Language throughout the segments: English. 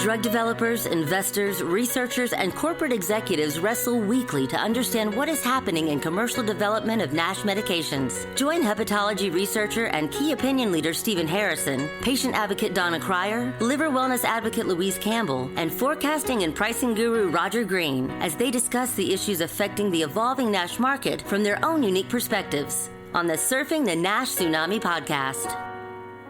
Drug developers, investors, researchers, and corporate executives wrestle weekly to understand what is happening in commercial development of NASH medications. Join hepatology researcher and key opinion leader Stephen Harrison, patient advocate Donna Cryer, liver wellness advocate Louise Campbell, and forecasting and pricing guru Roger Green as they discuss the issues affecting the evolving NASH market from their own unique perspectives on the Surfing the NASH Tsunami podcast.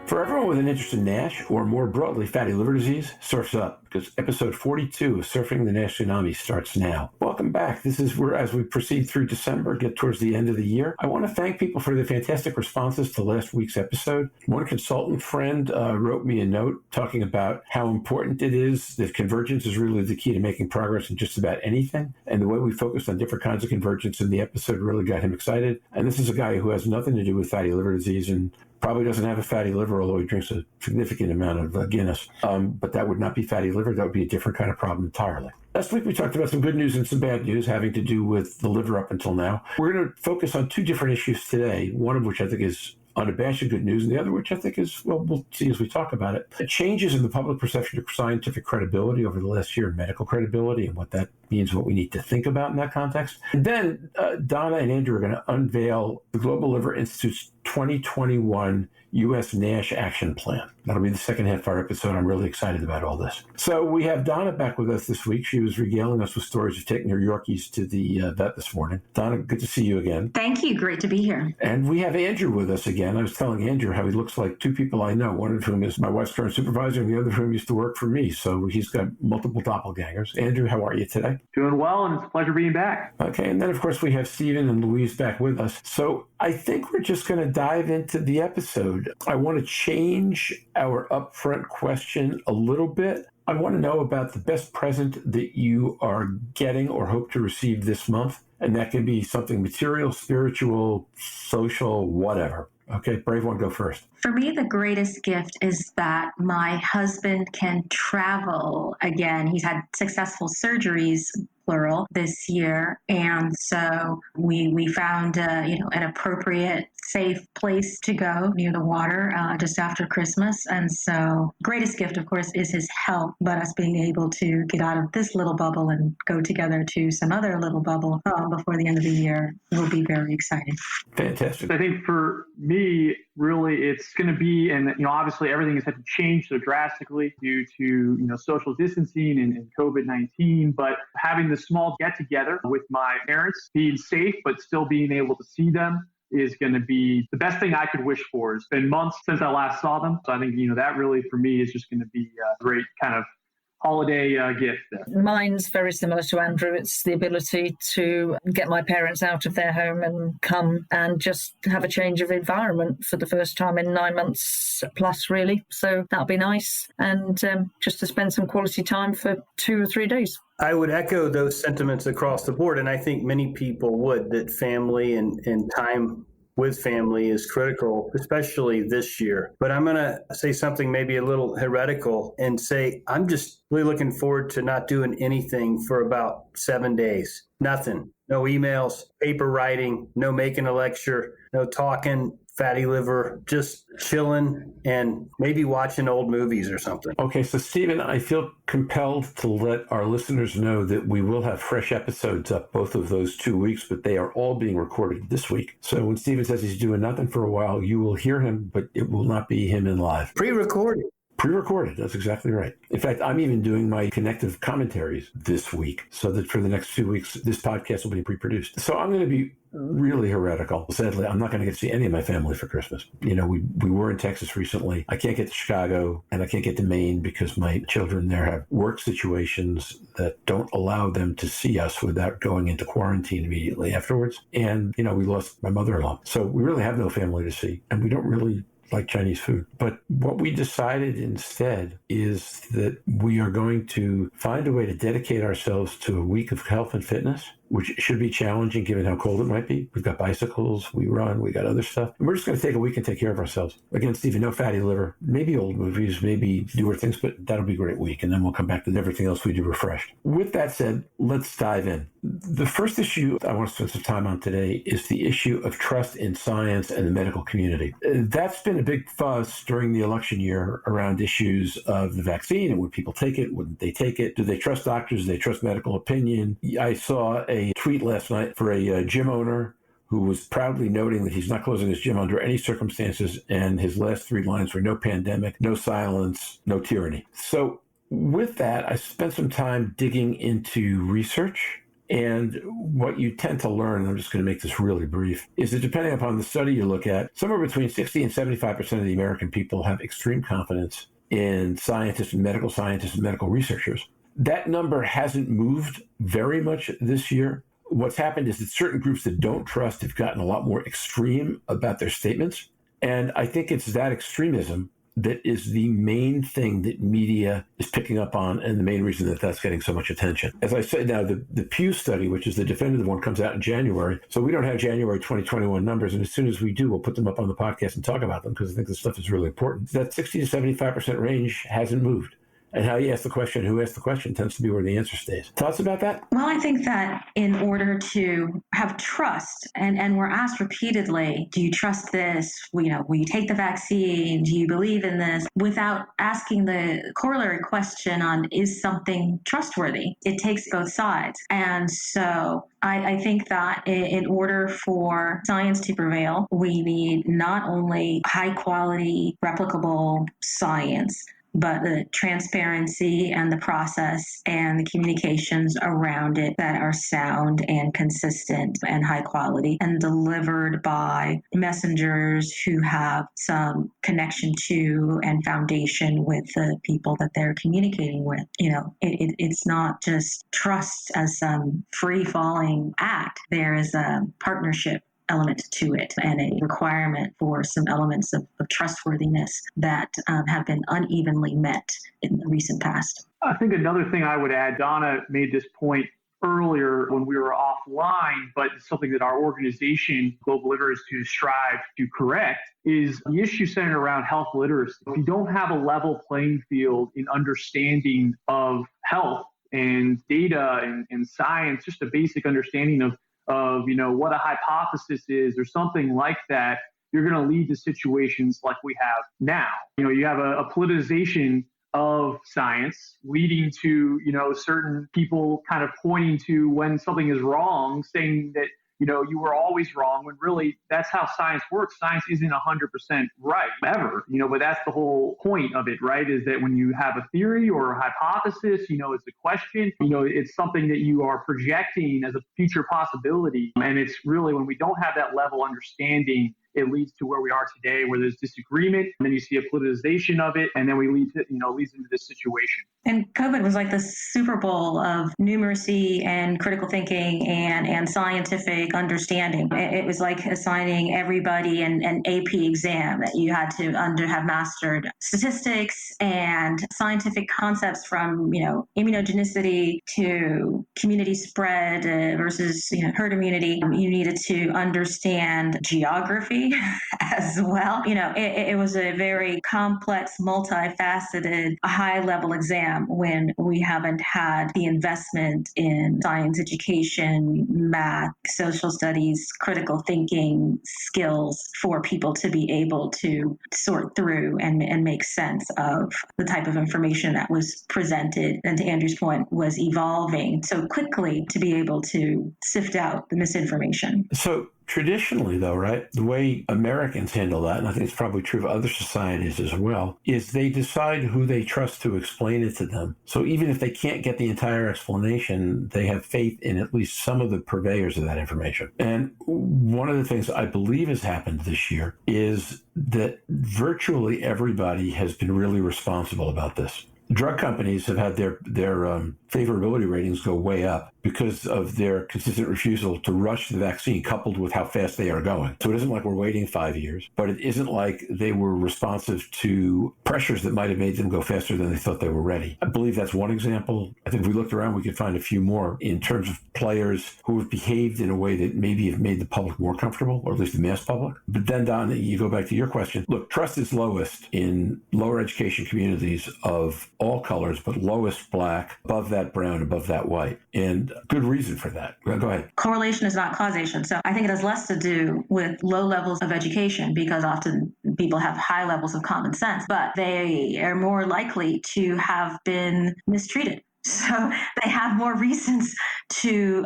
For everyone with an interest in NASH, or more broadly, fatty liver disease, surf's up, because episode 42 of Surfing the NASH Tsunami starts now. Welcome back. This is where, as we proceed through December, get towards the end of the year, I want to thank people for the fantastic responses to last week's episode. One consultant friend wrote me a note talking about how important it is that convergence is really the key to making progress in just about anything. And the way we focused on different kinds of convergence in the episode really got him excited. And this is a guy who has nothing to do with fatty liver disease and probably doesn't have a fatty liver, although he drinks a significant amount of Guinness. But that would not be fatty liver. That would be a different kind of problem entirely. Last week, we talked about some good news and some bad news having to do with the liver up until now. We're going to focus on two different issues today, one of which I think is unabashed good news, and the other which I think is, well, we'll see as we talk about it. The changes in the public perception of scientific credibility over the last year, medical credibility, and what that means, what we need to think about in that context. And then Donna and Andrew are going to unveil the Global Liver Institute's 2021 US NASH Action Plan. That'll be the second half of our episode. I'm really excited about all this. So we have Donna back with us this week. She was regaling us with stories of taking her Yorkies to the vet this morning. Donna, good to see you again. Thank you. Great to be here. And we have Andrew with us again. I was telling Andrew how he looks like two people I know, one of whom is my wife's current supervisor and the other of whom used to work for me. So he's got multiple doppelgangers. Andrew, how are you today? Doing well, and it's a pleasure being back. Okay, and then of course we have Stephen and Louise back with us. So I think we're just going to dive into the episode. I want to change our upfront question a little bit. I want to know about the best present that you are getting or hope to receive this month. And that can be something material, spiritual, social, whatever. Okay, brave one, go first. For me, the greatest gift is that my husband can travel again. He's had successful surgeries, plural, this year. And so we found, an appropriate, safe place to go near the water just after Christmas. And so greatest gift, of course, is his health, but us being able to get out of this little bubble and go together to some other little bubble before the end of the year will be very exciting. Fantastic. I think for me, really, it's going to be, and obviously everything has had to change so drastically due to social distancing and COVID-19. But having this small get together with my parents, being safe but still being able to see them, is going to be the best thing I could wish for. It's been months since I last saw them, so I think that really for me is just going to be a great kind of holiday gift. Mine's very similar to Andrew. It's the ability to get my parents out of their home and come and just have a change of environment for the first time in 9 months plus, really. So that'll be nice. And just to spend some quality time for 2 or 3 days. I would echo those sentiments across the board, and I think many people would, that family and time with family is critical, especially this year. But I'm going to say something maybe a little heretical and say I'm just really looking forward to not doing anything for about 7 days. Nothing. No emails, paper writing, no making a lecture, no talking, fatty liver, just chilling and maybe watching old movies or something. Okay, so Stephen, I feel compelled to let our listeners know that we will have fresh episodes up both of those 2 weeks, but they are all being recorded this week. So when Stephen says he's doing nothing for a while, you will hear him, but it will not be him in live. Pre-recorded. Pre-recorded, that's exactly right. In fact, I'm even doing my connective commentaries this week, so that for the next few weeks, this podcast will be pre-produced. So I'm going to be really heretical. Sadly, I'm not going to get to see any of my family for Christmas. We were in Texas recently. I can't get to Chicago and I can't get to Maine because my children there have work situations that don't allow them to see us without going into quarantine immediately afterwards. And, we lost my mother-in-law. So we really have no family to see, and we don't really like Chinese food. But what we decided instead is that we are going to find a way to dedicate ourselves to a week of health and fitness which should be challenging given how cold it might be. We've got bicycles, we run, we got other stuff. And we're just going to take a week and take care of ourselves. Again, Stephen, no fatty liver, maybe old movies, maybe newer things, but that'll be a great week. And then we'll come back to everything else we do refreshed. With that said, let's dive in. The first issue I want to spend some time on today is the issue of trust in science and the medical community. That's been a big fuss during the election year around issues of the vaccine and would people take it, wouldn't they take it, do they trust doctors, do they trust medical opinion. I saw a tweet last night for a gym owner who was proudly noting that he's not closing his gym under any circumstances, and his last 3 lines were no pandemic, no silence, no tyranny. So with that, I spent some time digging into research. And what you tend to learn, and I'm just going to make this really brief, is that depending upon the study you look at, somewhere between 60 and 75% of the American people have extreme confidence in scientists and medical researchers. That number hasn't moved very much this year. What's happened is that certain groups that don't trust have gotten a lot more extreme about their statements. And I think it's that extremism that is the main thing that media is picking up on and the main reason that that's getting so much attention. As I said now, the Pew study, which is the definitive one, comes out in January. So we don't have January 2021 numbers. And as soon as we do, we'll put them up on the podcast and talk about them because I think this stuff is really important. That 60 to 75% range hasn't moved. And how you ask the question, who asked the question, tends to be where the answer stays. Thoughts about that? Well, I think that in order to have trust, and we're asked repeatedly, do you trust this? Will you take the vaccine? Do you believe in this? Without asking the corollary question on, is something trustworthy? It takes both sides. And so I think that in order for science to prevail, we need not only high quality, replicable science, but the transparency and the process and the communications around it that are sound and consistent and high quality and delivered by messengers who have some connection to and foundation with the people that they're communicating with. It's not just trust as some free-falling act. There is a partnership element to it and a requirement for some elements of trustworthiness that have been unevenly met in the recent past. I think another thing I would add, Donna made this point earlier when we were offline, but it's something that our organization, Global Liver, is to strive to correct, is the issue centered around health literacy. If you don't have a level playing field in understanding of health and data and science, just a basic understanding of what a hypothesis is or something like that, you're going to lead to situations like we have now. You have a politicization of science leading to, certain people kind of pointing to when something is wrong, saying that, you were always wrong, when really that's how science works. Science isn't 100% right ever, but that's the whole point of it, right? Is that when you have a theory or a hypothesis, it's a question, it's something that you are projecting as a future possibility. And it's really when we don't have that level understanding, it leads to where we are today, where there's disagreement, and then you see a politicization of it, and then we leads into this situation. And COVID was like the Super Bowl of numeracy and critical thinking and scientific understanding. It was like assigning everybody an AP exam that you had to have mastered statistics and scientific concepts from, immunogenicity to community spread versus, herd immunity. You needed to understand geography as well. It was a very complex, multifaceted, high-level exam when we haven't had the investment in science education, math, social studies, critical thinking skills for people to be able to sort through and make sense of the type of information that was presented. And to Andrew's point, was evolving so quickly to be able to sift out the misinformation. So traditionally, though, right, the way Americans handle that, and I think it's probably true of other societies as well, is they decide who they trust to explain it to them. So even if they can't get the entire explanation, they have faith in at least some of the purveyors of that information. And one of the things I believe has happened this year is that virtually everybody has been really responsible about this. Drug companies have had their favorability ratings go way up. because of their consistent refusal to rush the vaccine, coupled with how fast they are going. So it isn't like we're waiting 5 years, but it isn't like they were responsive to pressures that might have made them go faster than they thought they were ready. I believe that's one example. I think if we looked around, we could find a few more in terms of players who have behaved in a way that maybe have made the public more comfortable, or at least the mass public. But then, Donna, you go back to your question. Look, trust is lowest in lower education communities of all colors, but lowest Black, above that brown, above that white. And good reason for that. Go ahead. Correlation is not causation. So I think it has less to do with low levels of education, because often people have high levels of common sense, but they are more likely to have been mistreated. So they have more reasons to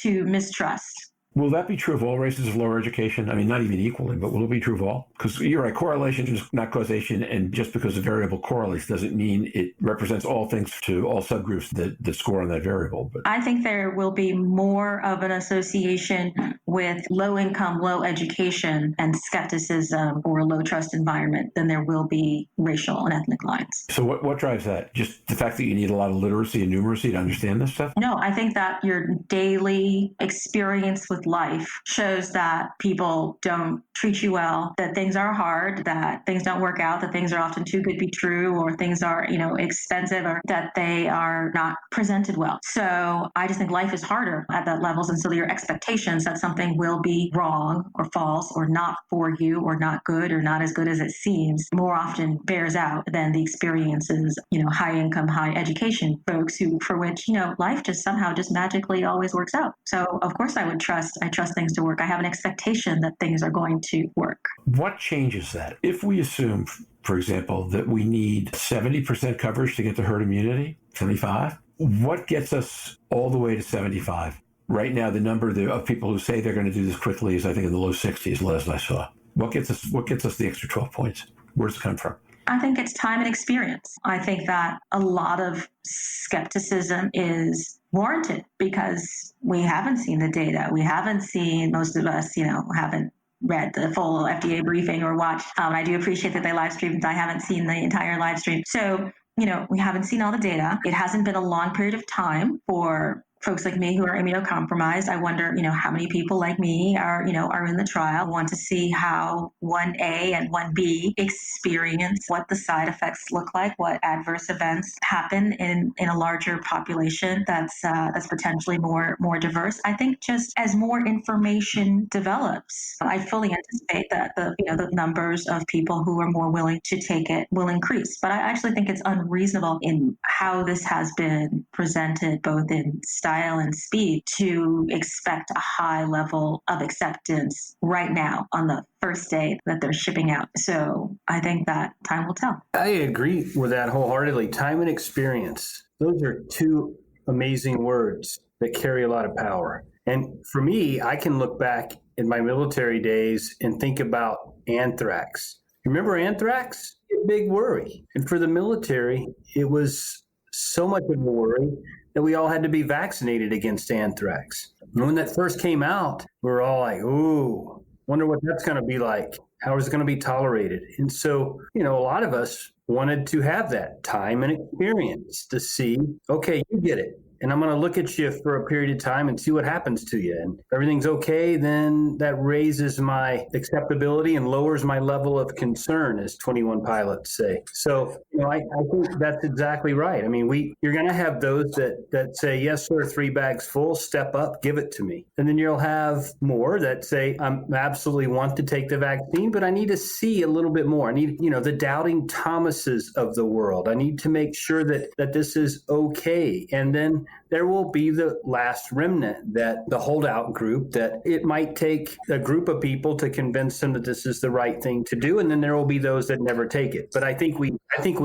mistrust. Will that be true of all races of lower education? I mean, not even equally, but will it be true of all? Because you're right, correlation is not causation, and just because a variable correlates doesn't mean it represents all things to all subgroups that score on that variable. But I think there will be more of an association with low income, low education, and skepticism or a low trust environment than there will be racial and ethnic lines. So what drives that? Just the fact that you need a lot of literacy and numeracy to understand this stuff? No, I think that your daily experience with life shows that people don't treat you well, that things are hard, that things don't work out, that things are often too good to be true, or things are, expensive, or that they are not presented well. So I just think life is harder at that levels. And so your expectations that something will be wrong or false or not for you or not good or not as good as it seems more often bears out than the experiences, high income, high education folks for which, life just somehow just magically always works out. So of course I trust things to work. I have an expectation that things are going to work. What changes that? If we assume, for example, that we need 70% coverage to get to herd immunity, 75, what gets us all the way to 75? Right now, the number of people who say they're going to do this quickly is, I think, in the low 60s, last I saw. What gets us the extra 12 points? Where does it come from? I think it's time and experience. I think that a lot of skepticism is warranted because we haven't seen the data. We haven't seen, most of us, haven't read the full FDA briefing or watched. I do appreciate that they live streamed. I haven't seen the entire live stream. So, we haven't seen all the data. It hasn't been a long period of time for folks like me who are immunocompromised. I wonder, how many people like me are in the trial, want to see how 1A and 1B experience, what the side effects look like, what adverse events happen in a larger population that's potentially more diverse. I think just as more information develops, I fully anticipate that the numbers of people who are more willing to take it will increase. But I actually think it's unreasonable in how this has been presented, both in style and speed, to expect a high level of acceptance right now on the first day that they're shipping out. So I think that time will tell. I agree with that wholeheartedly. Time and experience. Those are two amazing words that carry a lot of power. And for me, I can look back in my military days and think about anthrax. Remember anthrax? A big worry. And for the military, it was so much of a worry that we all had to be vaccinated against anthrax. And when that first came out, we were all like, ooh, wonder what that's going to be like. How is it going to be tolerated? And so, a lot of us wanted to have that time and experience to see, okay, you get it. And I'm going to look at you for a period of time and see what happens to you. And if everything's okay, then that raises my acceptability and lowers my level of concern, as 21 pilots say. So, I think that's exactly right. I mean, you're going to have those that say, yes, sir, 3 bags full, step up, give it to me. And then you'll have more that say, I absolutely want to take the vaccine, but I need to see a little bit more. I need, the doubting Thomases of the world. I need to make sure that this is okay. And then there will be the last remnant, that the holdout group, that it might take a group of people to convince them that this is the right thing to do. And then there will be those that never take it. But I think we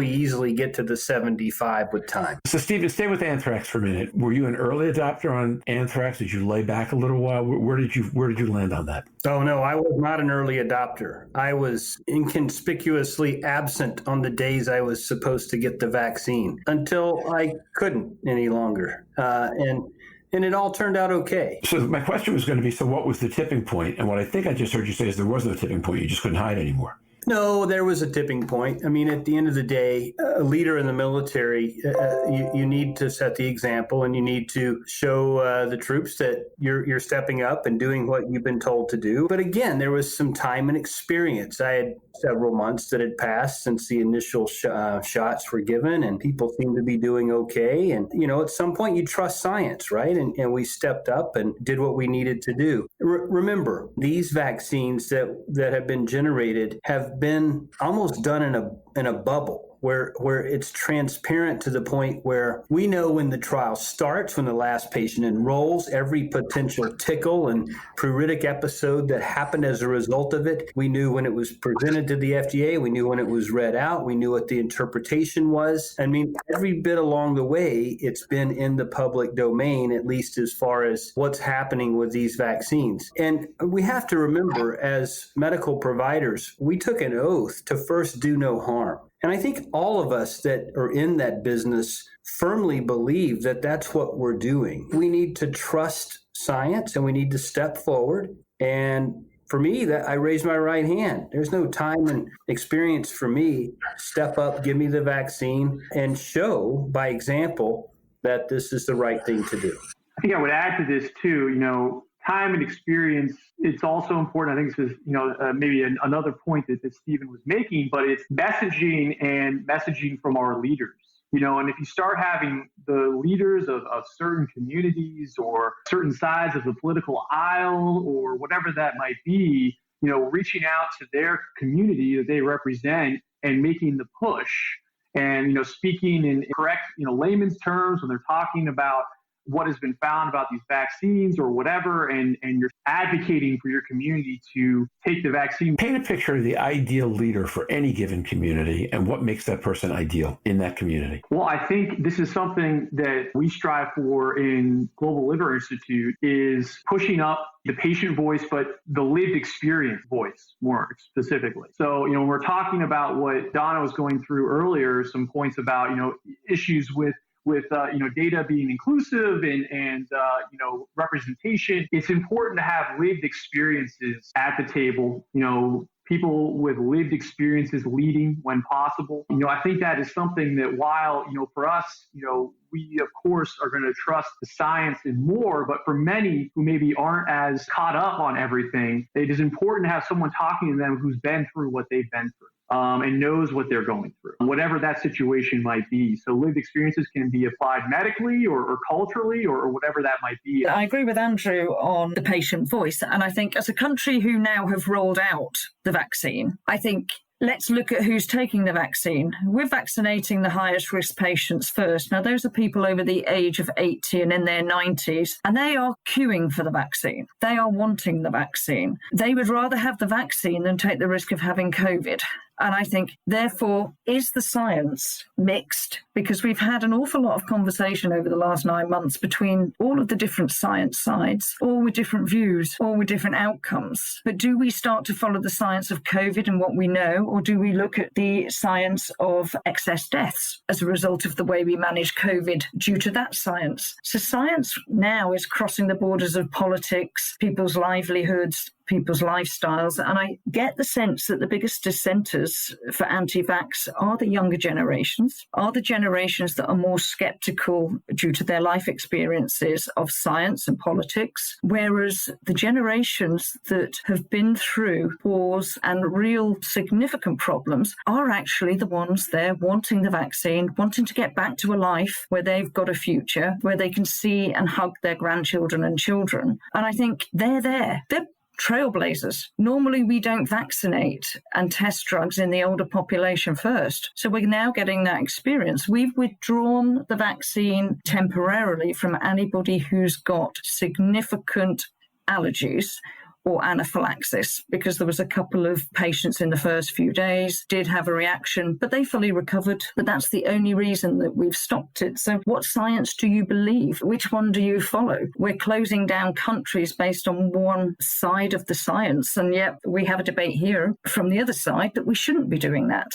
easily get to the 75 with time. So Stephen, stay with anthrax for a minute. Were you an early adopter on anthrax? Did you lay back a little while? Where did you land on that? Oh, no, I was not an early adopter. I was inconspicuously absent on the days I was supposed to get the vaccine until I couldn't any longer. And it all turned out okay. So my question was going to be, so what was the tipping point? And what I think I just heard you say is there was no tipping point. You just couldn't hide anymore. No, there was a tipping point. I mean, at the end of the day, a leader in the military, you need to set the example, and you need to show the troops that you're stepping up and doing what you've been told to do. But again, there was some time and experience. I had several months that had passed since the initial shots were given, and people seemed to be doing okay. And, at some point you trust science, right? And we stepped up and did what we needed to do. Remember, these vaccines that have been generated have been almost done in a bubble where it's transparent to the point where we know when the trial starts, when the last patient enrolls, every potential tickle and pruritic episode that happened as a result of it. We knew when it was presented to the FDA. We knew when it was read out. We knew what the interpretation was. I mean, every bit along the way, it's been in the public domain, at least as far as what's happening with these vaccines. And we have to remember, as medical providers, we took an oath to first do no harm. And I think all of us that are in that business firmly believe that that's what we're doing. We need to trust science and we need to step forward. And for me, that I raise my right hand. There's no time and experience for me. Step up, give me the vaccine, and show by example that this is the right thing to do. I think I would add to this too, time and experience. It's also important. I think this is, maybe another point that Stephen was making, but it's messaging from our leaders. And if you start having the leaders of certain communities or certain sides of the political aisle or whatever that might be, reaching out to their community that they represent and making the push and, speaking in correct, layman's terms when they're talking about what has been found about these vaccines or whatever, and you're advocating for your community to take the vaccine. Paint a picture of the ideal leader for any given community and what makes that person ideal in that community. Well, I think this is something that we strive for in Global Liver Institute, is pushing up the patient voice, but the lived experience voice more specifically. So, when we're talking about what Donna was going through earlier, some points about, issues with data being inclusive and representation, it's important to have lived experiences at the table, people with lived experiences leading when possible. I think that is something that while, for us, we of course are going to trust the science and more, but for many who maybe aren't as caught up on everything, it is important to have someone talking to them who's been through what they've been through. And knows what they're going through, whatever that situation might be. So lived experiences can be applied medically or culturally or whatever that might be. I agree with Andrew on the patient voice. And I think as a country who now have rolled out the vaccine, I think let's look at who's taking the vaccine. We're vaccinating the highest risk patients first. Now, those are people over the age of 80 and in their 90s, and they are queuing for the vaccine. They are wanting the vaccine. They would rather have the vaccine than take the risk of having COVID. And I think, therefore, is the science mixed? Because we've had an awful lot of conversation over the last 9 months between all of the different science sides, all with different views, all with different outcomes. But do we start to follow the science of COVID and what we know, or do we look at the science of excess deaths as a result of the way we manage COVID due to that science? So science now is crossing the borders of politics, people's livelihoods, people's lifestyles. And I get the sense that the biggest dissenters for anti-vax are the younger generations, are the generations that are more skeptical due to their life experiences of science and politics, whereas the generations that have been through wars and real significant problems are actually the ones there wanting the vaccine, wanting to get back to a life where they've got a future, where they can see and hug their grandchildren and children. And I think they're there. They're trailblazers. Normally, we don't vaccinate and test drugs in the older population first. So we're now getting that experience. We've withdrawn the vaccine temporarily from anybody who's got significant allergies or anaphylaxis, because there was a couple of patients in the first few days did have a reaction, but they fully recovered. But that's the only reason that we've stopped it. So what science do you believe? Which one do you follow? We're closing down countries based on one side of the science, and yet we have a debate here from the other side that we shouldn't be doing that.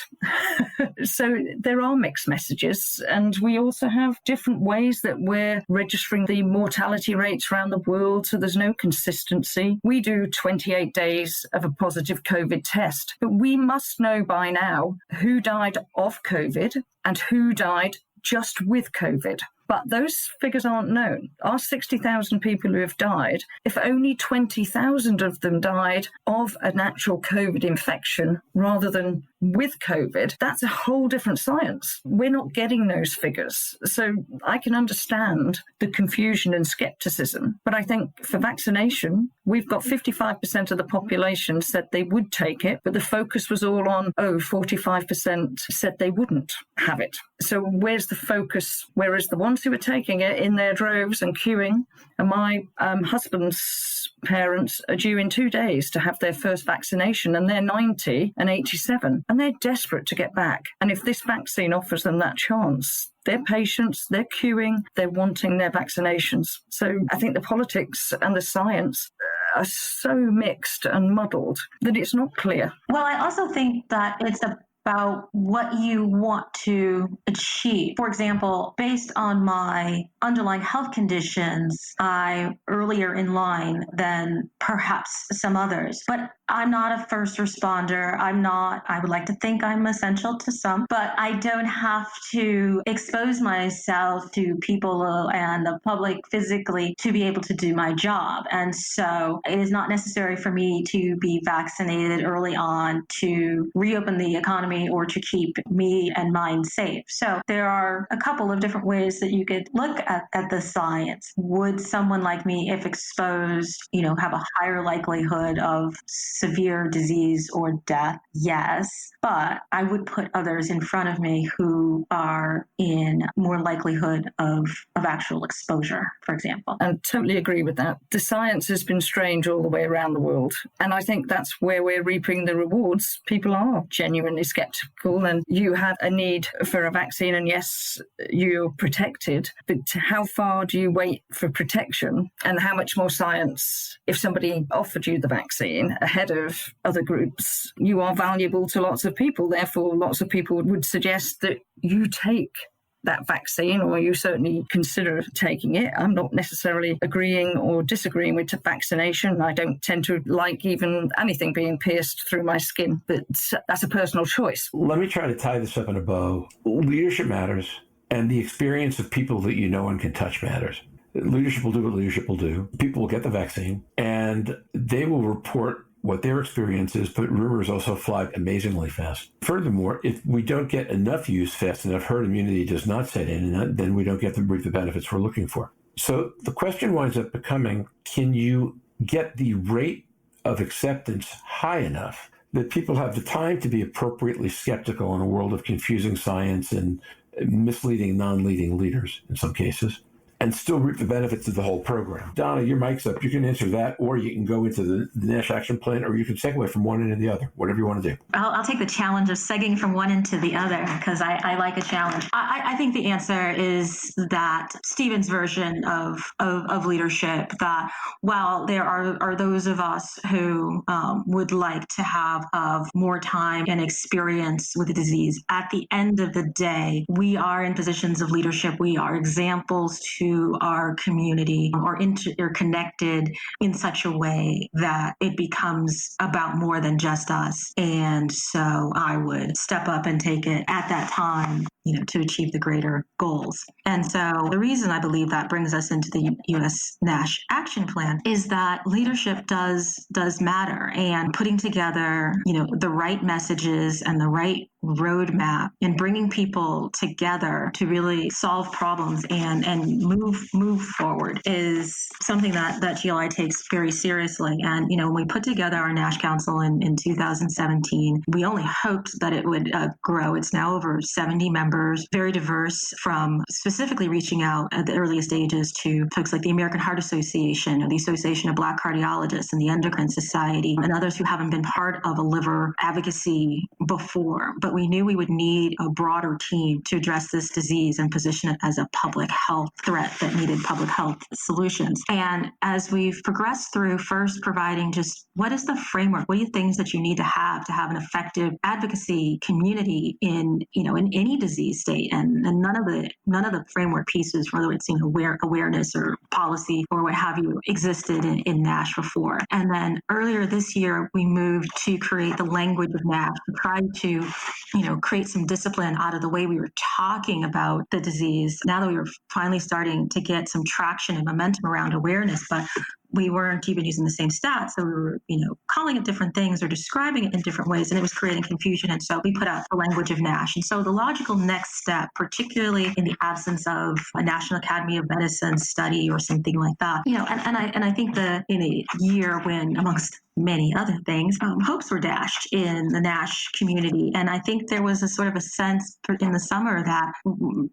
So there are mixed messages, and we also have different ways that we're registering the mortality rates around the world, so there's no consistency. We do do 28 days of a positive COVID test. But we must know by now who died of COVID and who died just with COVID. But those figures aren't known. Our 60,000 people who have died, if only 20,000 of them died of an actual COVID infection rather than with COVID, that's a whole different science. We're not getting those figures. So I can understand the confusion and skepticism. But I think for vaccination, we've got 55% of the population said they would take it, but the focus was all on, 45% said they wouldn't have it. So where's the focus? Whereas the ones who were taking it in their droves and queuing, and my husband's parents are due in 2 days to have their first vaccination, and they're 90 and 87, and they're desperate to get back. And if this vaccine offers them that chance, they're patients, they're queuing, they're wanting their vaccinations. So I think the politics and the science are so mixed and muddled that it's not clear. Well, I also think that it's about what you want to achieve. For example, based on my underlying health conditions, I'm earlier in line than perhaps some others. But I'm not a first responder. I would like to think I'm essential to some, but I don't have to expose myself to people and the public physically to be able to do my job. And so it is not necessary for me to be vaccinated early on to reopen the economy or to keep me and mine safe. So there are a couple of different ways that you could look at the science. Would someone like me, if exposed, have a higher likelihood of severe disease or death? Yes, but I would put others in front of me who are in more likelihood of actual exposure, for example. I totally agree with that. The science has been strange all the way around the world. And I think that's where we're reaping the rewards. People are genuinely skeptical, and you have a need for a vaccine, and yes, you're protected, but how far do you wait for protection, and how much more science? If somebody offered you the vaccine ahead of other groups, you are valuable to lots of people. Therefore, lots of people would suggest that you take that vaccine, or you certainly consider taking it. I'm not necessarily agreeing or disagreeing with vaccination. I don't tend to like even anything being pierced through my skin, but that's a personal choice. Let me try to tie this up in a bow. Leadership matters, and the experience of people that you know and can touch matters. Leadership will do what leadership will do. People will get the vaccine, and they will report what their experience is, but rumors also fly amazingly fast. Furthermore, if we don't get enough use fast enough, herd immunity does not set in, and then we don't get the reap the benefits we're looking for. So the question winds up becoming, can you get the rate of acceptance high enough that people have the time to be appropriately skeptical in a world of confusing science and misleading, non-leading leaders in some cases, and still reap the benefits of the whole program? Donna, your mic's up. You can answer that, or you can go into the NASH Action Plan, or you can segue from one into the other, whatever you want to do. I'll take the challenge of segueing from one into the other, because I like a challenge. I think the answer is that Stephen's version of leadership, that while there are those of us who would like to have more time and experience with the disease, at the end of the day, we are in positions of leadership. We are examples to our community, or interconnected in such a way that it becomes about more than just us. And so I would step up and take it at that time, to achieve the greater goals. And so the reason I believe that brings us into the US NASH Action Plan is that leadership does matter, and putting together, the right messages and the right roadmap and bringing people together to really solve problems and move forward is something that GLI takes very seriously. And, when we put together our NASH Council in 2017, we only hoped that it would grow. It's now over 70 members, very diverse, from specifically reaching out at the earliest stages to folks like the American Heart Association, or the Association of Black Cardiologists, and the Endocrine Society, and others who haven't been part of a liver advocacy before, but but we knew we would need a broader team to address this disease and position it as a public health threat that needed public health solutions. And as we've progressed through, first providing just what is the framework, what are the things that you need to have an effective advocacy community in any disease state, and none of the framework pieces, whether it's awareness or policy or what have you, existed in NASH before. And then earlier this year, we moved to create the language of NASH, to try to create some discipline out of the way we were talking about the disease. Now that we were finally starting to get some traction and momentum around awareness, but we weren't even using the same stats. So we were, calling it different things or describing it in different ways, and it was creating confusion. And so we put out the language of NASH. And so the logical next step, particularly in the absence of a National Academy of Medicine study or something like that, and I think that in a year when, amongst many other things, hopes were dashed in the NASH community. And I think there was a sort of a sense in the summer that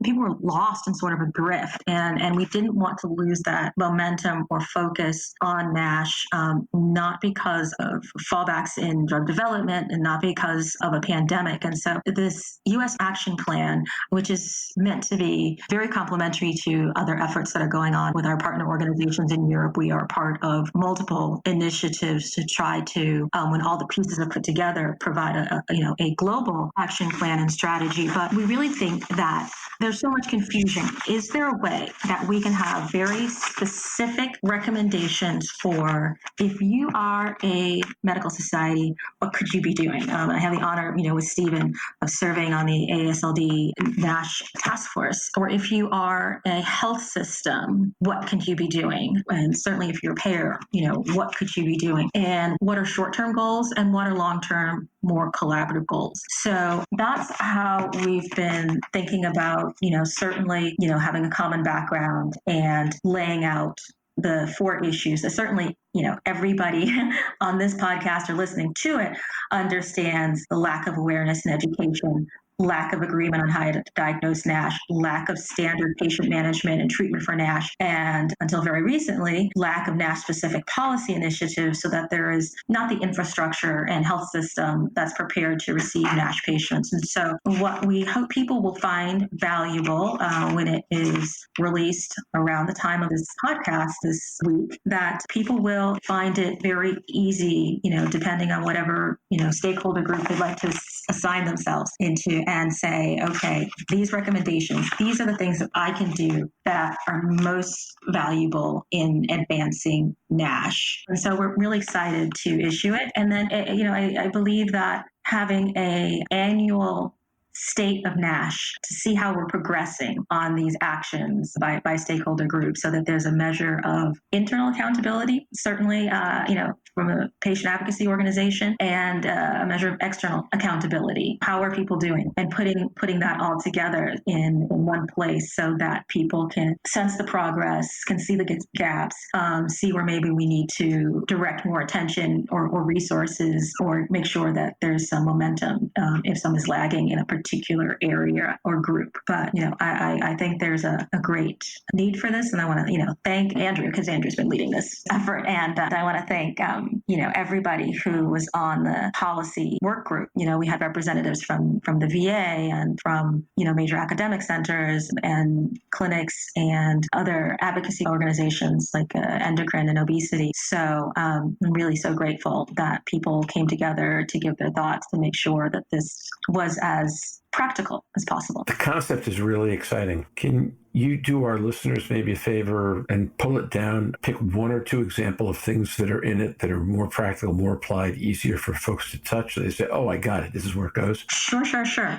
people were lost in sort of a drift. And we didn't want to lose that momentum or focus on NASH, not because of fallbacks in drug development and not because of a pandemic. And so this US Action Plan, which is meant to be very complementary to other efforts that are going on with our partner organizations in Europe, we are part of multiple initiatives to try to, when all the pieces are put together, provide a global action plan and strategy. But we really think that there's so much confusion. Is there a way that we can have very specific recommendations for, if you are a medical society, what could you be doing? I have the honor, with Stephen, of serving on the AASLD NASH task force. Or if you are a health system, what can you be doing? And certainly if you're a payer, what could you be doing? And what are short-term goals and what are long-term, more collaborative goals? So that's how we've been thinking about, certainly, having a common background and laying out the 4 issues that certainly, everybody on this podcast or listening to it understands: the lack of awareness and education, lack of agreement on how to diagnose NASH, lack of standard patient management and treatment for NASH, and until very recently, lack of NASH-specific policy initiatives so that there is not the infrastructure and health system that's prepared to receive NASH patients. And so what we hope people will find valuable when it is released around the time of this podcast this week, that people will find it very easy, depending on whatever, stakeholder group they'd like to assign themselves into, and say, okay, these recommendations, these are the things that I can do that are most valuable in advancing NASH. And so we're really excited to issue it. And then, I believe that having an annual state of NASH to see how we're progressing on these actions by stakeholder groups, so that there's a measure of internal accountability, certainly, from a patient advocacy organization, and a measure of external accountability. How are people doing? And putting that all together in one place so that people can sense the progress, can see the gaps, see where maybe we need to direct more attention or resources, or make sure that there's some momentum if some is lagging in a particular area or group. But, I think there's a great need for this. And I want to, thank Andrew, because Andrew's been leading this effort. And I want to thank, everybody who was on the policy work group. We had representatives from the VA and from, major academic centers and clinics and other advocacy organizations like endocrine and obesity. So I'm really so grateful that people came together to give their thoughts to make sure that this was as practical as possible. The concept is really exciting. Can you do our listeners maybe a favor and pull it down, pick 1 or 2 example of things that are in it that are more practical, more applied, easier for folks to touch, so they say, oh, I got it, this is where it goes? Sure.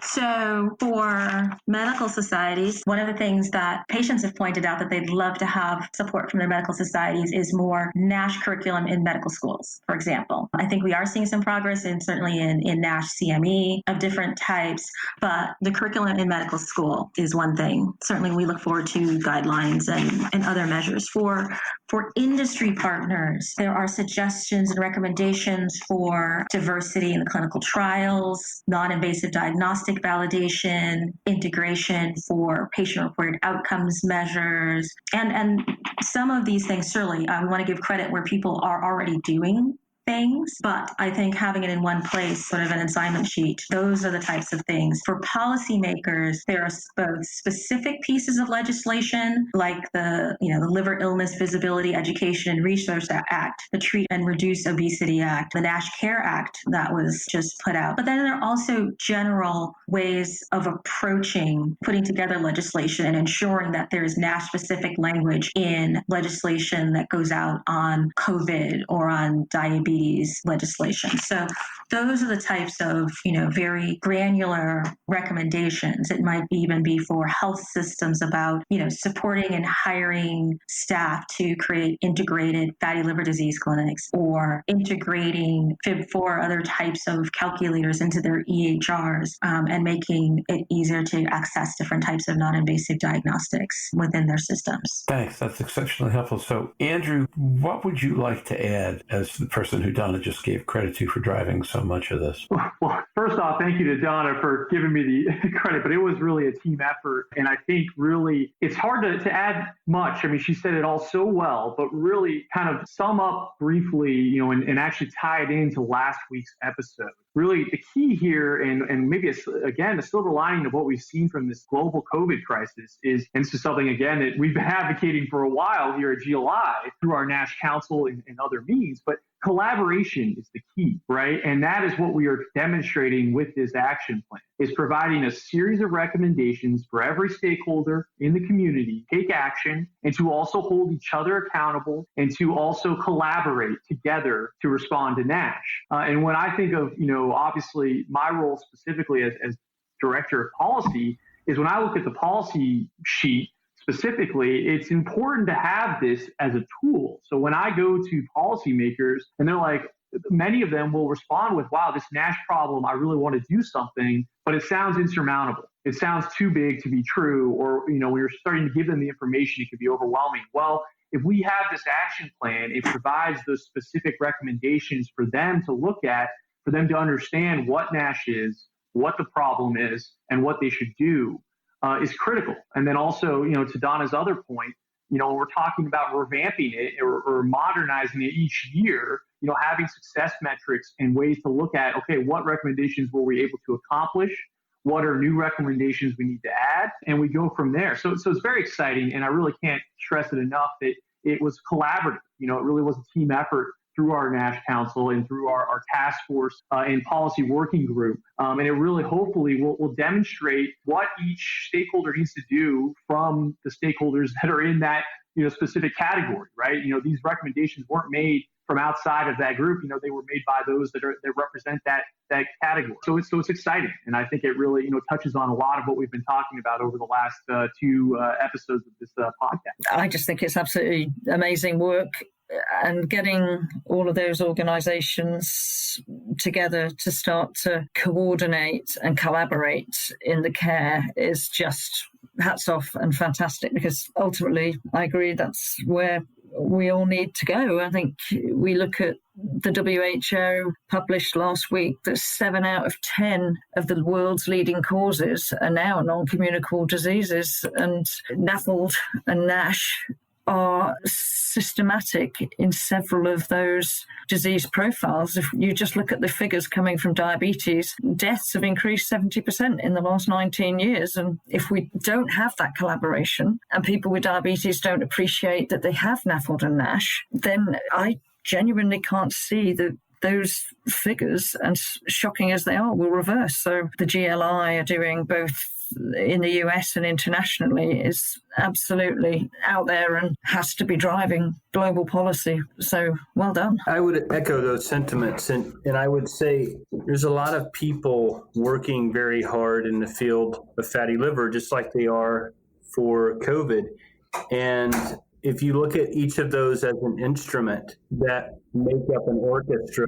So for medical societies, one of the things that patients have pointed out that they'd love to have support from their medical societies is more NASH curriculum in medical schools, for example. I think we are seeing some progress certainly in NASH CME of different types, but the curriculum in medical school is one thing. Certainly we look forward to guidelines and other measures. For industry partners, there are suggestions and recommendations for diversity in the clinical trials, non-invasive diagnostic validation, integration for patient-reported outcomes measures, and some of these things, certainly, we want to give credit where people are already doing things, but I think having it in one place, sort of an assignment sheet, those are the types of things. For policymakers, there are both specific pieces of legislation, like the Liver Illness Visibility Education and Research Act, the Treat and Reduce Obesity Act, the NASH Care Act that was just put out. But then there are also general ways of approaching putting together legislation and ensuring that there is NASH-specific language in legislation that goes out on COVID or on diabetes legislation. So those are the types of, very granular recommendations. It might even be for health systems about, supporting and hiring staff to create integrated fatty liver disease clinics, or integrating FIB4, other types of calculators into their EHRs, and making it easier to access different types of non-invasive diagnostics within their systems. Thanks. That's exceptionally helpful. So, Andrew, what would you like to add as the person who Donna just gave credit to for driving so much of this? Well, first off, thank you to Donna for giving me the credit, but it was really a team effort. And I think really it's hard to add much. I mean, she said it all so well, but really kind of sum up briefly, and actually tie it into last week's episode. Really, the key here, and maybe it's, again, the silver lining of what we've seen from this global COVID crisis is, and this is something, again, that we've been advocating for a while here at GLI through our NASH Council and other means, but collaboration is the key, right? And that is what we are demonstrating with this action plan, is providing a series of recommendations for every stakeholder in the community to take action and to also hold each other accountable and to also collaborate together to respond to NASH. And when I think of, obviously my role specifically as director of policy, is when I look at the policy sheet, specifically, it's important to have this as a tool. So when I go to policymakers and they're like, many of them will respond with, wow, this NASH problem, I really want to do something, but it sounds insurmountable. It sounds too big to be true. Or, when you're starting to give them the information, it could be overwhelming. Well, if we have this action plan, it provides those specific recommendations for them to look at, for them to understand what NASH is, what the problem is, and what they should do. Is critical. And then also, to Donna's other point, we're talking about revamping it or modernizing it each year, having success metrics and ways to look at, okay, what recommendations were we able to accomplish? What are new recommendations we need to add? And we go from there. So it's very exciting. And I really can't stress it enough that it was collaborative. It really was a team effort through our NASH Council and through our task force and policy working group. And it really hopefully will demonstrate what each stakeholder needs to do from the stakeholders that are in that specific category, right? These recommendations weren't made from outside of that group. They were made by those that represent that category. So it's exciting. And I think it really, touches on a lot of what we've been talking about over the last two episodes of this podcast. I just think it's absolutely amazing work. And getting all of those organizations together to start to coordinate and collaborate in the care is just hats off and fantastic, because ultimately I agree that's where we all need to go. I think we look at the WHO published last week that 7 out of 10 of the world's leading causes are now non-communicable diseases, and NAFLD and NASH are systematic in several of those disease profiles. If you just look at the figures coming from diabetes, deaths have increased 70% in the last 19 years. And if we don't have that collaboration and people with diabetes don't appreciate that they have NAFLD and NASH, then I genuinely can't see that those figures, and shocking as they are, will reverse. So the GLI are doing both in the US and internationally is absolutely out there and has to be driving global policy. So well done. I would echo those sentiments. And I would say there's a lot of people working very hard in the field of fatty liver, just like they are for COVID. And if you look at each of those as an instrument that make up an orchestra,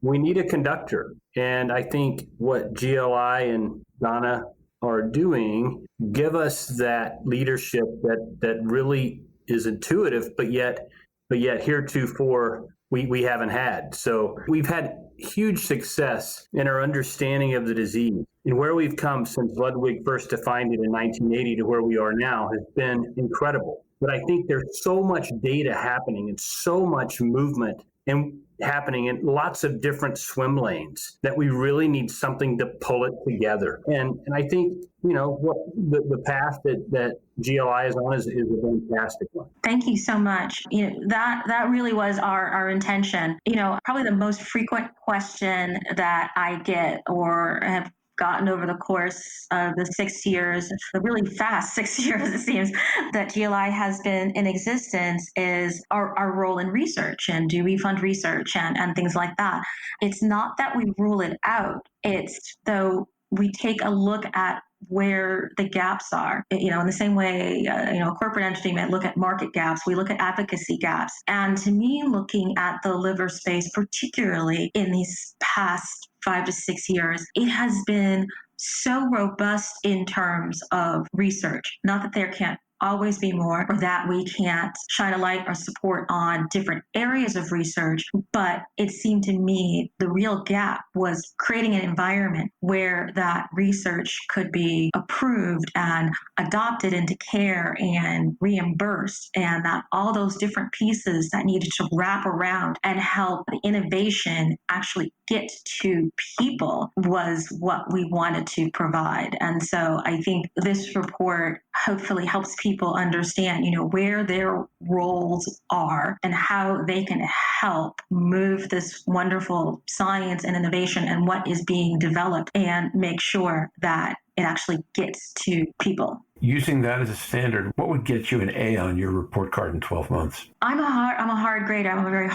we need a conductor. And I think what GLI and Donna are doing give us that leadership that really is intuitive, but yet heretofore we haven't had. So we've had huge success in our understanding of the disease, and where we've come since Ludwig first defined it in 1980 to where we are now has been incredible. But I think there's so much data happening and so much movement and happening in lots of different swim lanes that we really need something to pull it together. And I think, what the path that GLI is on is a fantastic one. Thank you so much. That really was our intention. Probably the most frequent question that I get or have gotten over the course of the 6 years, the really fast 6 years, it seems, that GLI has been in existence is our role in research, and do we fund research and things like that. It's not that we rule it out. It's though we take a look at where the gaps are. In the same way, a corporate entity might look at market gaps, we look at advocacy gaps. And to me, looking at the liver space, particularly in these past 5 to 6 years, it has been so robust in terms of research. Not that there can't always be more, or that we can't shine a light or support on different areas of research, but it seemed to me the real gap was creating an environment where that research could be approved and adopted into care and reimbursed, and that all those different pieces that needed to wrap around and help the innovation actually get to people was what we wanted to provide. And so I think this report hopefully helps people understand, where their roles are and how they can help move this wonderful science and innovation and what is being developed and make sure that it actually gets to people. Using that as a standard, what would get you an A on your report card in 12 months? I'm a hard grader. I'm a very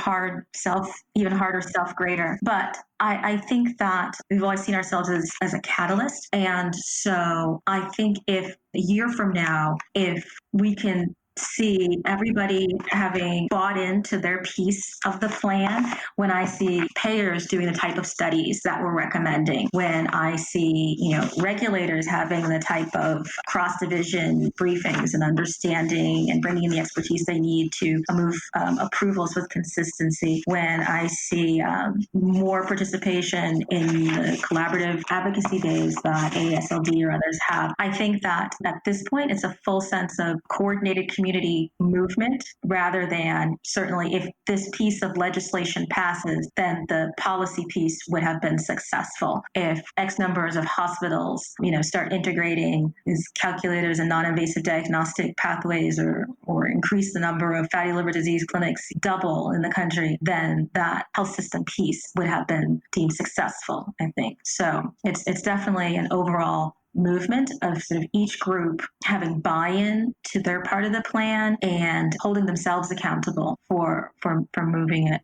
even harder self grader. But I think that we've always seen ourselves as a catalyst. And so I think if a year from now, if we can see everybody having bought into their piece of the plan, when I see payers doing the type of studies that we're recommending, when I see, regulators having the type of cross-division briefings and understanding and bringing in the expertise they need to move approvals with consistency, when I see more participation in the collaborative advocacy days that AASLD or others have, I think that at this point, it's a full sense of coordinated community movement, rather than certainly if this piece of legislation passes, then the policy piece would have been successful. If X numbers of hospitals, start integrating these calculators and non-invasive diagnostic pathways or increase the number of fatty liver disease clinics double in the country, then that health system piece would have been deemed successful, I think. So it's definitely an overall movement of sort of each group having buy-in to their part of the plan and holding themselves accountable for moving it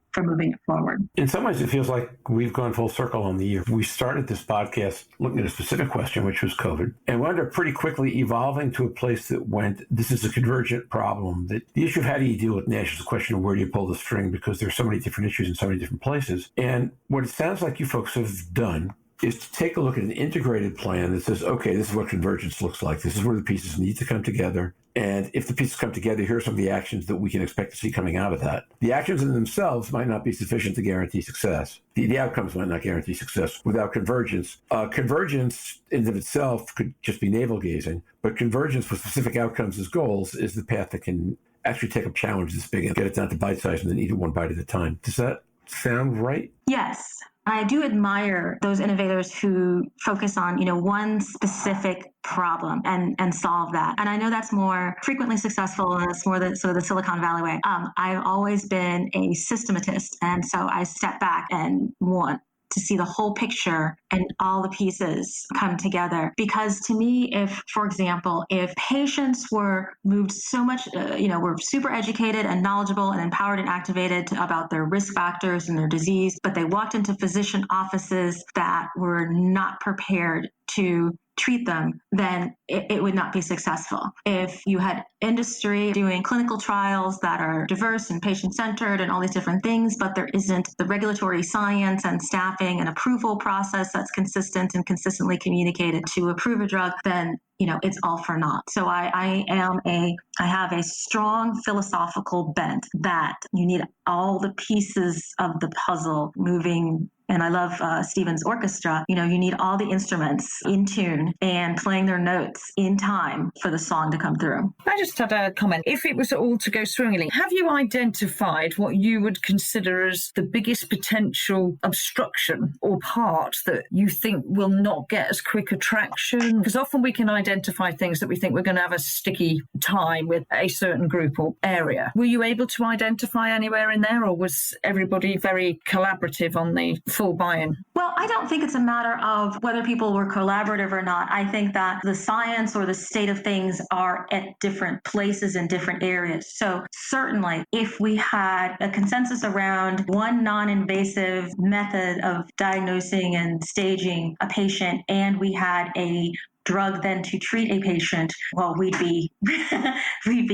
forward. In some ways, it feels like we've gone full circle on the year. We started this podcast looking at a specific question, which was COVID, and wound up pretty quickly evolving to a place that went, this is a convergent problem. That the issue of how do you deal with NASH is a question of where do you pull the string, because there's so many different issues in so many different places. And what it sounds like you folks have done is to take a look at an integrated plan that says, okay, this is what convergence looks like. This is where the pieces need to come together. And if the pieces come together, here are some of the actions that we can expect to see coming out of that. The actions in themselves might not be sufficient to guarantee success. The outcomes might not guarantee success without convergence. Convergence in and of itself could just be navel-gazing, but convergence with specific outcomes as goals is the path that can actually take a challenge this big and get it down to bite size and then eat it one bite at a time. Does that sound right? Yes. I do admire those innovators who focus on, one specific problem and solve that. And I know that's more frequently successful, and it's more the Silicon Valley way. I've always been a systematist, and so I step back and want to see the whole picture and all the pieces come together. Because to me, for example, if patients were moved so much, were super educated and knowledgeable and empowered and activated about their risk factors and their disease, but they walked into physician offices that were not prepared to treat them, then it would not be successful. If you had industry doing clinical trials that are diverse and patient-centered and all these different things, but there isn't the regulatory science and staffing and approval process that's consistent and consistently communicated to approve a drug, then it's all for naught. So I have a strong philosophical bent that you need all the pieces of the puzzle moving And I love Stephen's orchestra. You need all the instruments in tune and playing their notes in time for the song to come through. I just had a comment. If it was all to go swimmingly, have you identified what you would consider as the biggest potential obstruction or part that you think will not get as quick a traction? Because often we can identify things that we think we're going to have a sticky time with a certain group or area. Were you able to identify anywhere in there, or was everybody very collaborative on the full buy-in? Well, I don't think it's a matter of whether people were collaborative or not. I think that the science or the state of things are at different places in different areas. So certainly, if we had a consensus around one non-invasive method of diagnosing and staging a patient, and we had a drug then to treat a patient, well, we'd be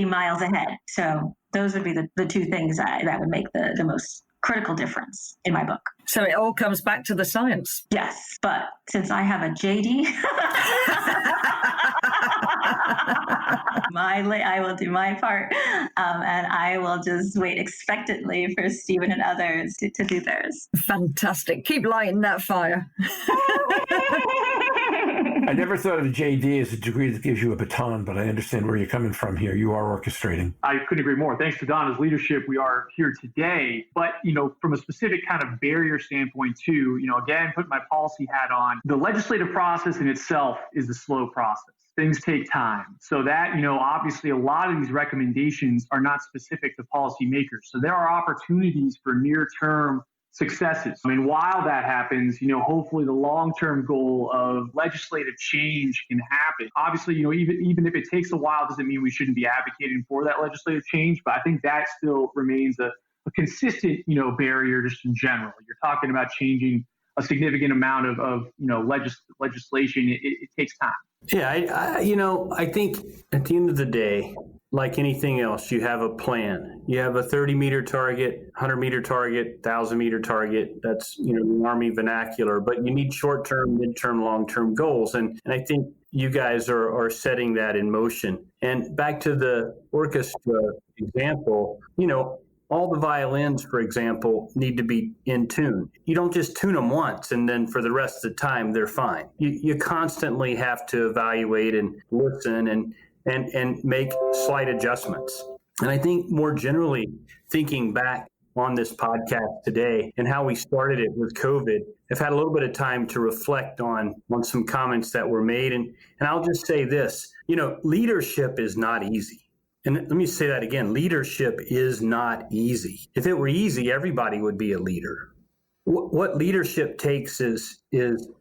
miles ahead. So those would be the two things that would make the most critical difference in my book. So it all comes back to the science. Yes, but since I have a JD, I will do my part, and I will just wait expectantly for Stephen and others to do theirs. Fantastic. Keep lighting that fire. I never thought of a JD as a degree that gives you a baton, but I understand where you're coming from here. You are orchestrating. I couldn't agree more. Thanks to Donna's leadership, we are here today. But, from a specific kind of barrier standpoint too, again, putting my policy hat on, the legislative process in itself is a slow process. Things take time. So that, obviously a lot of these recommendations are not specific to policymakers. So there are opportunities for near-term successes. While that happens, hopefully the long-term goal of legislative change can happen. Obviously, even if it takes a while, doesn't mean we shouldn't be advocating for that legislative change. But I think that still remains a consistent, barrier just in general. You're talking about changing a significant amount of legislation. It takes time. Yeah, I think at the end of the day, like anything else, you have a plan. You have a 30-meter target, 100-meter target, 1,000-meter target. That's, the Army vernacular. But you need short-term, mid-term, long-term goals. And I think you guys are setting that in motion. And back to the orchestra example, all the violins, for example, need to be in tune. You don't just tune them once and then for the rest of the time they're fine. You constantly have to evaluate and listen and make slight adjustments. And I think more generally, thinking back on this podcast today and how we started it with COVID, I've had a little bit of time to reflect on some comments that were made. And I'll just say this, leadership is not easy. And let me say that again, leadership is not easy. If it were easy, everybody would be a leader. What leadership takes is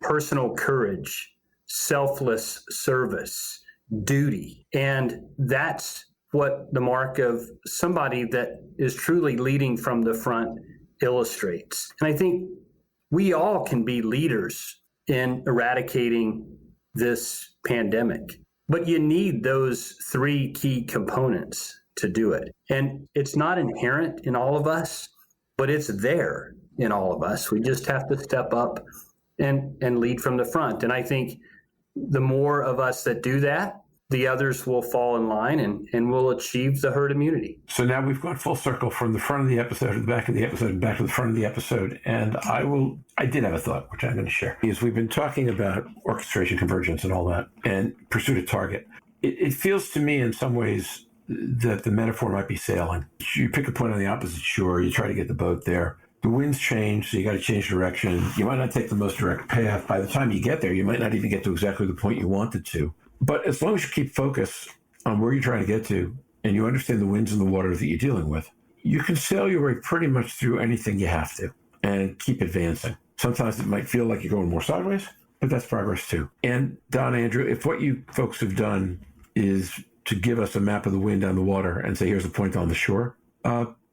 personal courage, selfless service, duty. And that's what the mark of somebody that is truly leading from the front illustrates. And I think we all can be leaders in eradicating this pandemic. But you need those three key components to do it. And it's not inherent in all of us, but it's there in all of us. We just have to step up and lead from the front. And I think the more of us that do that, the others will fall in line and we'll achieve the herd immunity. So now we've gone full circle from the front of the episode to the back of the episode and back to the front of the episode. And I did have a thought, which I'm going to share. Because we've been talking about orchestration, convergence, and all that, and pursuit of target. It feels to me in some ways that the metaphor might be sailing. You pick a point on the opposite shore, you try to get the boat there. The winds change, so you got to change direction. You might not take the most direct path. By the time you get there, you might not even get to exactly the point you wanted to. But as long as you keep focus on where you're trying to get to and you understand the winds and the water that you're dealing with, you can sail your way pretty much through anything you have to and keep advancing. Sometimes it might feel like you're going more sideways, but that's progress too. And Don, Andrew, if what you folks have done is to give us a map of the wind on the water and say, here's a point on the shore,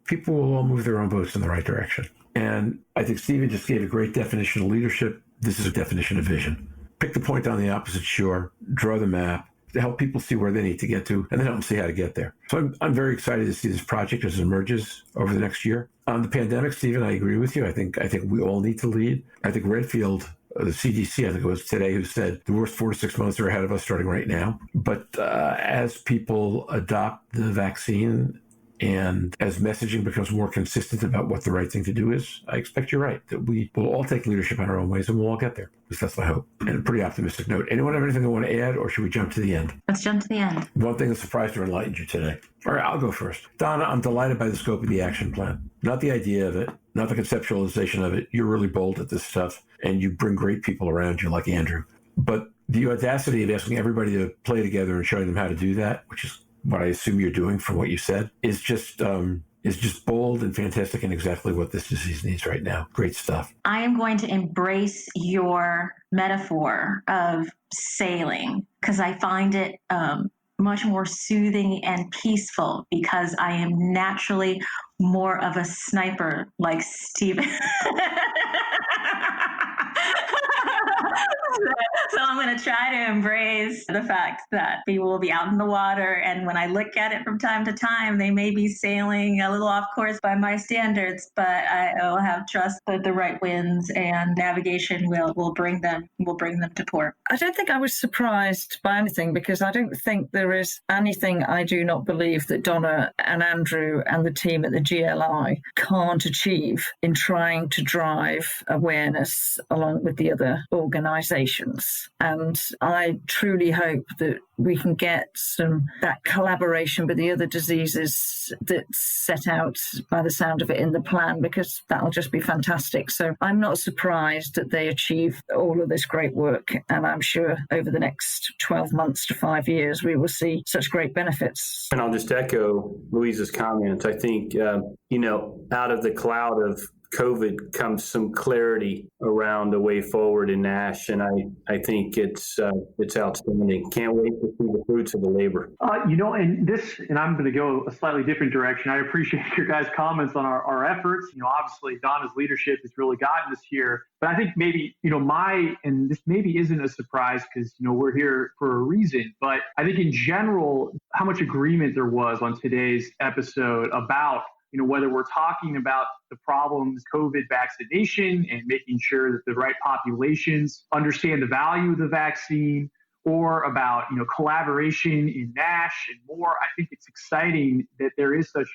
people will all move their own boats in the right direction. And I think Stephen just gave a great definition of leadership. This is a definition of vision. Pick the point on the opposite shore, draw the map to help people see where they need to get to, and then help them see how to get there. So I'm very excited to see this project as it emerges over the next year. On the pandemic, Stephen, I agree with you. I think we all need to lead. I think Redfield, the CDC, I think it was today, who said the worst 4 to 6 months are ahead of us starting right now. But as people adopt the vaccine And as messaging becomes more consistent about what the right thing to do is, I expect you're right, that we will all take leadership in our own ways and we'll all get there. At least that's my hope. And a pretty optimistic note. Anyone have anything they want to add, or should we jump to the end? Let's jump to the end. One thing that surprised or enlightened you today. All right, I'll go first. Donna, I'm delighted by the scope of the action plan. Not the idea of it, not the conceptualization of it. You're really bold at this stuff, and you bring great people around you like Andrew. But the audacity of asking everybody to play together and showing them how to do that, which is what I assume you're doing from what you said, is just bold and fantastic and exactly what this disease needs right now. Great stuff. I am going to embrace your metaphor of sailing because I find it much more soothing and peaceful because I am naturally more of a sniper like Steven. So I'm going to try to embrace the fact that people will be out in the water. And when I look at it from time to time, they may be sailing a little off course by my standards, but I will have trust that the right winds and navigation will bring them to port. I don't think I was surprised by anything because I don't think there is anything I do not believe that Donna and Andrew and the team at the GLI can't achieve in trying to drive awareness along with the other organizations. And I truly hope that we can get that collaboration with the other diseases that's set out by the sound of it in the plan, because that'll just be fantastic. So I'm not surprised that they achieve all of this great work. And I'm sure over the next 12 months to 5 years, we will see such great benefits. And I'll just echo Louise's comments. I think, out of the cloud of COVID comes some clarity around a way forward in NASH, and I think it's outstanding. Can't wait to see the fruits of the labor. And I'm going to go a slightly different direction. I appreciate your guys' comments on our efforts. Obviously Donna's leadership has really gotten us here, but I think maybe and this maybe isn't a surprise because we're here for a reason. But I think in general, how much agreement there was on today's episode about whether we're talking about the problems, COVID vaccination and making sure that the right populations understand the value of the vaccine, or about, collaboration in NASH and more. I think it's exciting that there is such,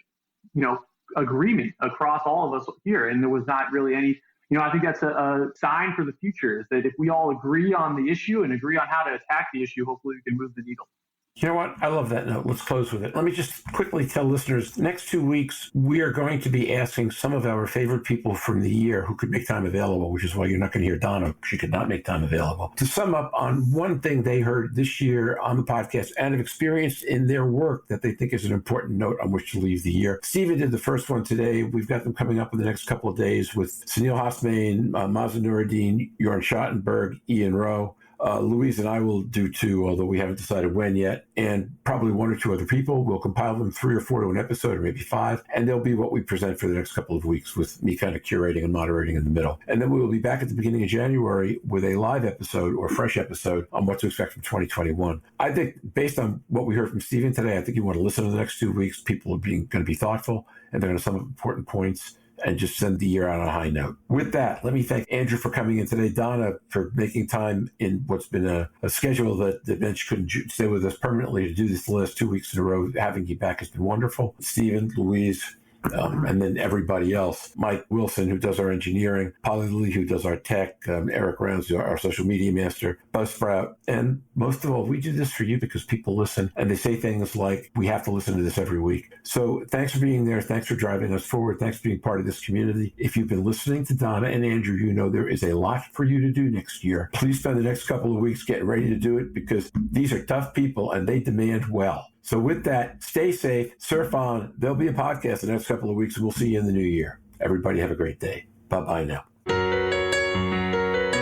agreement across all of us here. And there was not really any, I think that's a sign for the future, is that if we all agree on the issue and agree on how to attack the issue, hopefully we can move the needle. You know what? I love that note. Let's close with it. Let me just quickly tell listeners, the next 2 weeks, we are going to be asking some of our favorite people from the year who could make time available, which is why you're not going to hear Donna. She could not make time available, to sum up on one thing they heard this year on the podcast and have experienced in their work that they think is an important note on which to leave the year. Steven did the first one today. We've got them coming up in the next couple of days with Sunil Hasmain, Mazen Nuruddin, Jorn Schattenberg, Ian Rowe. Louise and I will do too, although we haven't decided when yet, and probably 1 or 2 other people. We'll compile them 3 or 4 to an episode, or maybe 5, and they'll be what we present for the next couple of weeks, with me kind of curating and moderating in the middle. And then we will be back at the beginning of January with a live episode or fresh episode on what to expect from 2021. I think based on what we heard from Steven today, I think you want to listen to the next 2 weeks. People are going to be thoughtful, and they're going to sum up important points and just send the year out on a high note. With that, let me thank Andrew for coming in today, Donna for making time in what's been a schedule that meant she couldn't stay with us permanently to do this the last 2 weeks in a row. Having you back has been wonderful. Steven, Louise, and then everybody else. Mike Wilson, who does our engineering, Polly Lee, who does our tech, Eric Rounds, our social media master, Buzzsprout. And most of all, we do this for you because people listen and they say things like, we have to listen to this every week. So thanks for being there. Thanks for driving us forward. Thanks for being part of this community. If you've been listening to Donna and Andrew, there is a lot for you to do next year. Please spend the next couple of weeks getting ready to do it, because these are tough people and they demand well. So with that, stay safe, surf on. There'll be a podcast the next couple of weeks, and we'll see you in the new year. Everybody have a great day. Bye-bye now.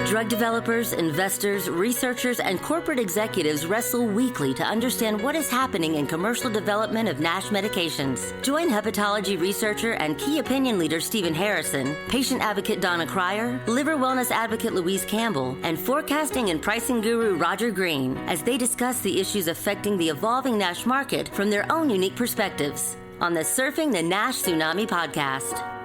Drug developers, investors, researchers, and corporate executives wrestle weekly to understand what is happening in commercial development of NASH medications. Join hepatology researcher and key opinion leader Stephen Harrison, patient advocate Donna Cryer, liver wellness advocate Louise Campbell, and forecasting and pricing guru Roger Green as they discuss the issues affecting the evolving NASH market from their own unique perspectives on the Surfing the NASH Tsunami podcast.